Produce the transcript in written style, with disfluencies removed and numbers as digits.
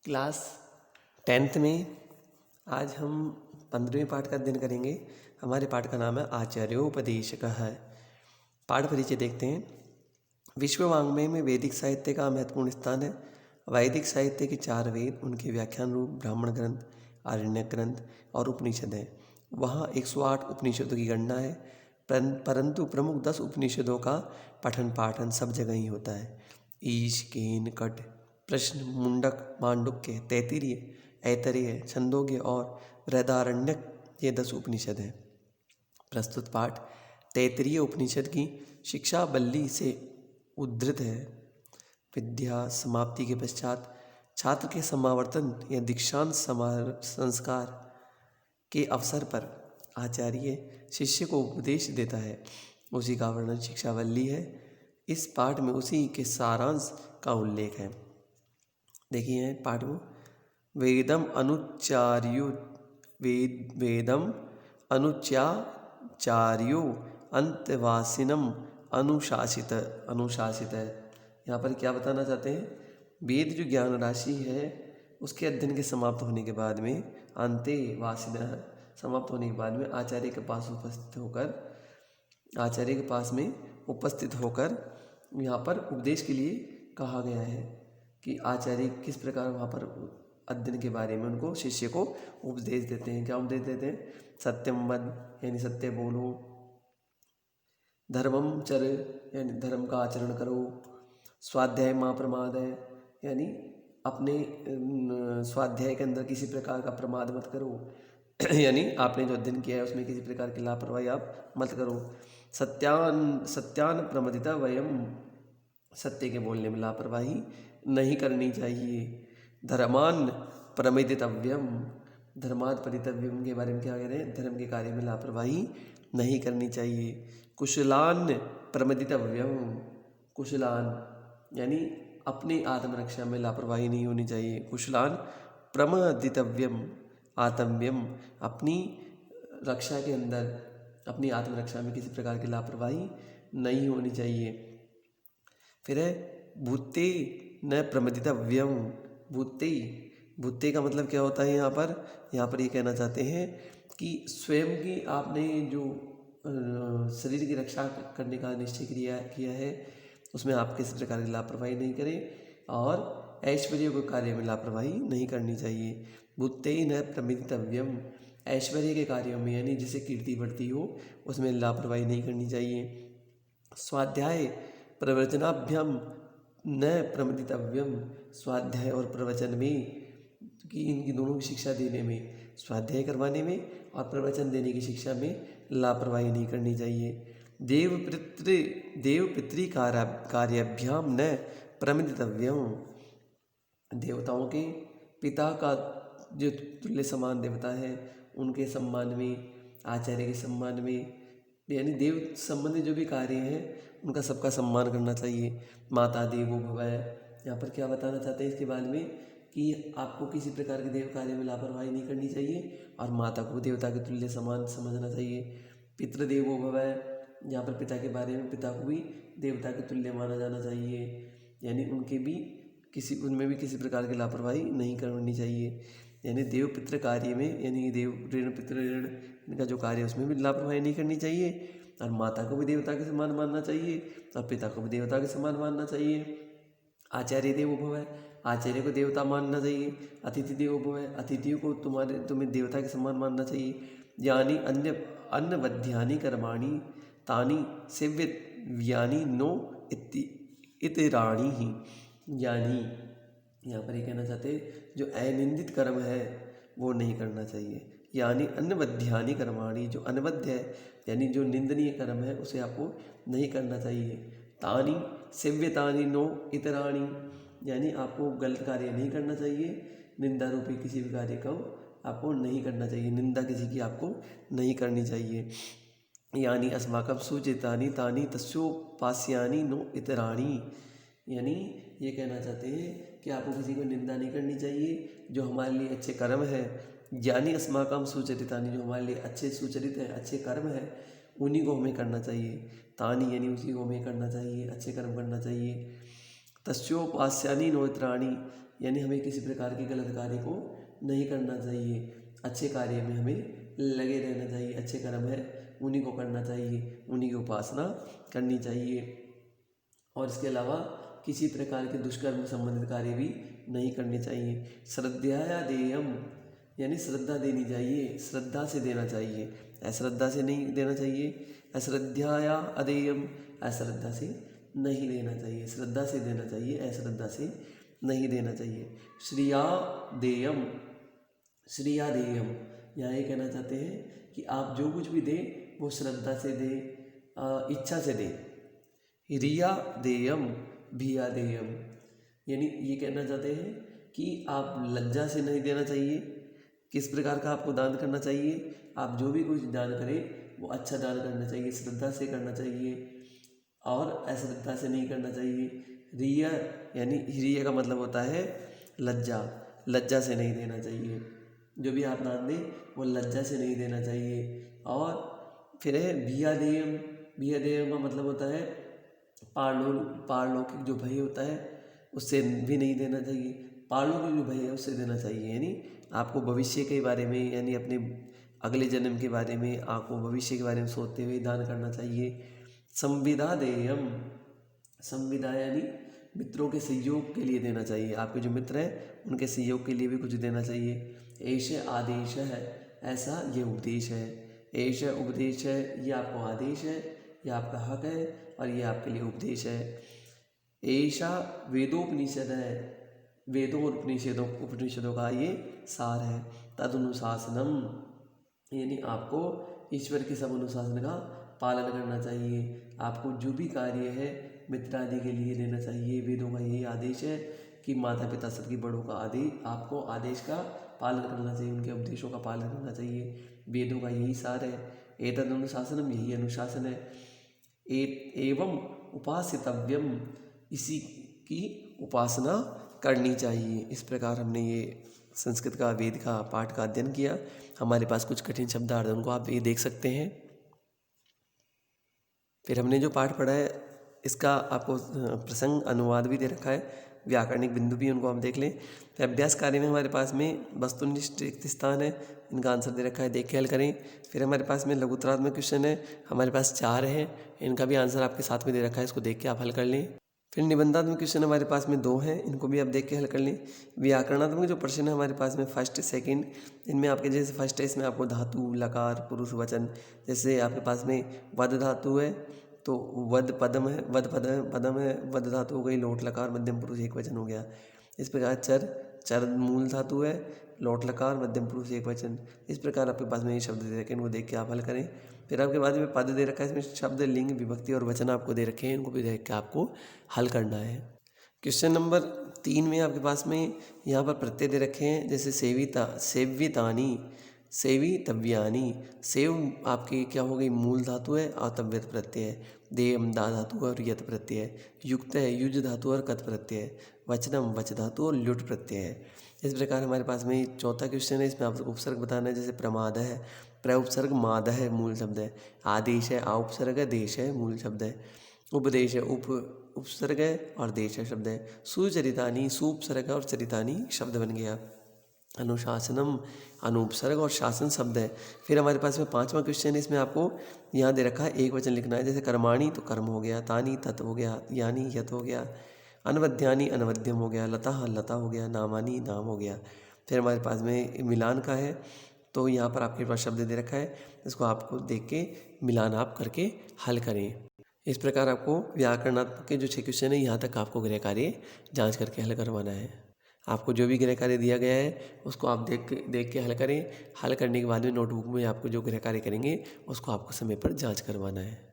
Class 10th में आज हम 15वें पाठ का अध्ययन करेंगे। हमारे पाठ का नाम है आचार्योपदेशकः। पाठ परिचय देखते हैं। विश्व वाङ्मय में वैदिक साहित्य का महत्वपूर्ण स्थान है। वैदिक साहित्य के 4 वेद, उनके व्याख्यान रूप ब्राह्मण ग्रंथ, आरण्यक ग्रंथ और उपनिषद हैं। वहाँ 108 उपनिषदों की गणना है, परंतु प्रमुख 10 उपनिषदों का पठन पाठन सब जगह ही होता है। ईश, केन, कट, प्रश्न, मुंडक, मांडुक्य, तैत्तिरीय, ऐतरेय, छंदोग्य और बृहदारण्यक ये 10 उपनिषद हैं। प्रस्तुत पाठ तैत्तिरीय उपनिषद की शिक्षावल्ली से उद्धृत है। विद्या समाप्ति के पश्चात छात्र के समावर्तन या दीक्षांत संस्कार के अवसर पर आचार्य शिष्य को उपदेश देता है, उसी का वर्णन शिक्षावल्ली है। इस पाठ में उसी के सारांश का उल्लेख है। देखिए पाठ में वेदम अनुचार्यो अंतवासिनम अनुशासित है। यहाँ पर क्या बताना चाहते हैं? वेद जो ज्ञान राशि है उसके अध्ययन के समाप्त होने के बाद में अंतेवासिनः समाप्त होने के बाद में आचार्य के पास उपस्थित होकर यहाँ पर उपदेश के लिए कहा गया है कि आचार्य किस प्रकार वहाँ पर अध्ययन के बारे में उनको शिष्य को उपदेश देते हैं। क्या उपदेश देते हैं? सत्यम वद यानी सत्य बोलो, धर्मम चर यानी धर्म का आचरण करो, स्वाध्याय मा प्रमाद है यानी अपने स्वाध्याय के अंदर किसी प्रकार का प्रमाद मत करो यानी आपने जो अध्ययन किया है उसमें किसी प्रकार की लापरवाही आप मत करो। सत्यान प्रमदिता वयम सत्य के बोलने में लापरवाही नहीं करनी चाहिए। धर्मान प्रमदितव्यम धर्माद परितव्यम के बारे में क्या कह रहे हैं? धर्म के कार्य में लापरवाही नहीं करनी चाहिए। कुशलान प्रमदितव्यम कुशलान यानी अपनी आत्मरक्षा में लापरवाही नहीं होनी चाहिए। कुशलान प्रमदितव्यम आतम्यम अपनी रक्षा के अंदर अपनी आत्मरक्षा में किसी प्रकार की लापरवाही नहीं होनी चाहिए। फिर है भूते न प्रमदितव्यम। भूते का मतलब क्या होता है? यहाँ पर ये कहना चाहते हैं कि स्वयं की आपने जो शरीर की रक्षा करने का निश्चय किया है उसमें आप किसी प्रकार की लापरवाही नहीं करें और ऐश्वर्य को कार्य में लापरवाही नहीं करनी चाहिए। भूते न प्रमदितव्यम ऐश्वर्य के कार्यों में यानी जिससे कीर्ति बढ़ती हो उसमें लापरवाही नहीं करनी चाहिए। स्वाध्याय प्रवचनाभ्याम न प्रमदितव्यम स्वाध्याय और प्रवचन में कि इनकी दोनों की शिक्षा देने में, स्वाध्याय करवाने में और प्रवचन देने की शिक्षा में लापरवाही नहीं करनी चाहिए। देव पितृ कार्याभ्याम न प्रमदितव्यम देवताओं के पिता का जो तुल्य समान देवता है उनके सम्मान में, आचार्य के सम्मान में यानी देव संबंधी जो भी कार्य हैं उनका सबका सम्मान करना चाहिए। माता देवो भव यहाँ पर क्या बताना चाहते हैं इसके बारे में कि आपको किसी प्रकार के देव कार्य में लापरवाही नहीं करनी चाहिए और माता को देवता के तुल्य समान समझना चाहिए। पितृदेवो भव यहाँ पर पिता के बारे में पिता को भी देवता के तुल्य माना जाना चाहिए यानी उनमें भी किसी प्रकार की लापरवाही नहीं करनी चाहिए। यानी देव पितृ कार्य में यानी देव ऋण पितृ ऋण इनका जो कार्य है उसमें भी लापरवाही नहीं करनी चाहिए और माता को भी देवता के समान मानना चाहिए और पिता को भी देवता के समान मानना चाहिए। आचार्य देवो भव आचार्य को देवता मानना चाहिए। अतिथि देवो भव अतिथियों को तुम्हें देवता के समान मानना चाहिए। यानी अन्नवध्यानि कर्माणि तानि सेव्यव्यानि नो इतराणि ही यानी यहाँ पर ये कहना चाहते हैं जो अनिंदित कर्म है वो नहीं करना चाहिए। यानी अन्नवध्यानि कर्माणि जो अनवध्य है यानी जो निंदनीय कर्म है उसे आपको नहीं करना चाहिए। तानि सेव्यतानि नो इतराणि यानी आपको गलत कार्य नहीं करना चाहिए। निंदा रूपी किसी भी कार्य को आपको नहीं करना चाहिए, निंदा किसी की आपको नहीं करनी चाहिए। यानी अस्माकं सूचितानि तानि तस्योपास्यानि नो इतराणि यानी ये कहना चाहते हैं कि आपको किसी को निंदा नहीं करनी चाहिए जो हमारे लिए अच्छे कर्म है। यानी अस्माकं सुचरितानि जो हमारे लिए अच्छे सुचरित है, अच्छे कर्म है, उन्हीं को हमें करना चाहिए। तानि यानी उसी को हमें करना चाहिए, अच्छे कर्म करना चाहिए। तस्योपास्यानि नो इतराणि यानी हमें किसी प्रकार के गलत कार्य को नहीं करना चाहिए, अच्छे कार्य में हमें लगे रहना चाहिए। अच्छे कर्म है उन्हीं को करना चाहिए, उन्हीं की उपासना करनी चाहिए। और इसके अलावा किसी प्रकार के दुष्कर्म संबंधित कार्य भी नहीं करने चाहिए। श्रद्धया देयम, यानी श्रद्धा देनी चाहिए, श्रद्धा से देना चाहिए, अश्रद्धा से नहीं देना चाहिए। अश्रद्धया अदेयम, अश्रद्धा से नहीं देना चाहिए, श्रद्धा से देना चाहिए, अश्रद्धा से नहीं देना चाहिए। श्रिया देयम, श्रिया देयम, यहाँ ये कहना चाहते हैं कि आप जो कुछ भी दें वो श्रद्धा से दें, इच्छा से दें। रिया देयम भिया देयम, यानी ये कहना चाहते हैं कि आप लज्जा से नहीं देना चाहिए। किस प्रकार का आपको दान करना चाहिए? आप जो भी कुछ दान करें वो अच्छा दान करना चाहिए, श्रद्धा से करना चाहिए और अश्रद्धा से नहीं करना चाहिए। रिया यानी रिया का मतलब होता है लज्जा, लज्जा से नहीं देना चाहिए। जो भी आप दान दें वो लज्जा से नहीं देना चाहिए। और फिर है भिया देयम, भिया देयम का मतलब होता है पारलौकिक जो भय होता है उससे भी नहीं देना चाहिए, पारलौकिक जो भय है उससे देना चाहिए। यानी आपको भविष्य के बारे में, यानी अपने अगले जन्म के बारे में, आपको भविष्य के बारे में सोचते हुए दान करना चाहिए। संविदा देयम, संविदा यानी मित्रों के सहयोग के लिए देना चाहिए। आपके जो मित्र हैं उनके सहयोग के लिए भी कुछ देना चाहिए। ऐश आदेश है, ऐसा ये उपदेश है। ऐश उपदेश है, ये आपको आदेश है, ये आपका हक है और ये आपके लिए उपदेश है। ऐशा वेदोपनिषद है, वेदों और उपनिषदों का ये सार है। तदनुशासनम, यानी आपको ईश्वर के सब अनुशासन का पालन करना चाहिए। आपको जो भी कार्य है मित्र आदि के लिए लेना चाहिए। वेदों का यही आदेश है कि माता पिता सबकी बड़ों का आपको आदेश का पालन करना चाहिए, उनके उपदेशों का पालन करना चाहिए। वेदों का यही सार है। एतद अनुशासनम, यही अनुशासन है। एवं उपासितव्यम, इसी की उपासना करनी चाहिए। इस प्रकार हमने ये संस्कृत का वेद का पाठ का अध्ययन किया। हमारे पास कुछ कठिन शब्दार्थ उनको आप ये देख सकते हैं। फिर हमने जो पाठ पढ़ा है इसका आपको प्रसंग अनुवाद भी दे रखा है, व्याकरणिक बिंदु भी उनको हम देख लें। फिर अभ्यास कार्य में हमारे पास में वस्तुनिष्ठ रिक्त स्थान है, इनका आंसर दे रखा है, देख के हल करें। फिर हमारे पास में लघुत्तरात्मक क्वेश्चन है, हमारे पास 4 हैं, इनका भी आंसर आपके साथ में दे रखा है, इसको देख के आप हल कर लें। फिर निबंधात्मक क्वेश्चन हमारे पास में 2 हैं, इनको भी आप देख के हल कर लें। व्याकरणात्मक जो प्रश्न है हमारे पास में फर्स्ट सेकंड, इनमें आपके जैसे फर्स्ट है इसमें आपको धातु लकार पुरुष वचन, जैसे आपके पास में वद धातु है तो वद पदम है, पदम है, वद धातु हो गई, लोट लकार मध्यम पुरुष एक वचन हो गया। इस प्रकार चर मूल धातु है, लोट लकार मध्यम पुरुष एक वचन। इस प्रकार आपके पास में ये शब्द दे रखे हैं, इनको देख के आप हल करें। फिर आपके बाद में पद दे रखा है, इसमें शब्द लिंग विभक्ति और वचन आपको दे रखे हैं, इनको भी देख के आपको हल करना है। क्वेश्चन नंबर 3 में आपके पास में यहाँ पर प्रत्यय दे रखे हैं, जैसे सेवितानी, सेवितव्यानी। सेव आपकी क्या हो गई, मूल धातु है और तव्यत प्रत्यय है। देयम दा धातु और यत प्रत्यय है। युक्त है, युज धातु और कत प्रत्यय है। वचनम वच धातु और ल्युट प्रत्यय है। इस प्रकार हमारे पास में चौथा क्वेश्चन है, इसमें आपको उपसर्ग बताना है, जैसे प्रमाद है, प्रउपसर्ग माद है, मूल शब्द है। आदेश है, आउपसर्ग है, देश है, मूल शब्द है। उपदेश है, उपसर्ग है और देश है, शब्द है। सुचरितानी, सुपसर्ग और चरितानी शब्द बन गया। अनुशासनम, अनुपसर्ग और शासन शब्द है। फिर हमारे पास में 5वां क्वेश्चन है, इसमें आपको यहाँ दे रखा है एक वचन लिखना है, जैसे कर्माणी तो कर्म हो गया, तानी तत् हो गया, यानी यत हो गया, अनवध्यानी अनवध्यम हो गया, लता लता हो गया, नामानी नाम हो गया। फिर हमारे पास में मिलान का है, तो यहाँ पर आपके पास शब्द दे रखा है, इसको आपको देख के मिलान आप करके हल करें। इस प्रकार आपको व्याकरणात्मक के जो 6 क्वेश्चन है यहाँ तक आपको गृह कार्य जाँच करके हल करवाना है। आपको जो भी गृह कार्य दिया गया है उसको आप देख के हल करें। हल करने के बाद में नोटबुक में आपको जो गृह कार्य करेंगे उसको आपको समय पर जांच करवाना है।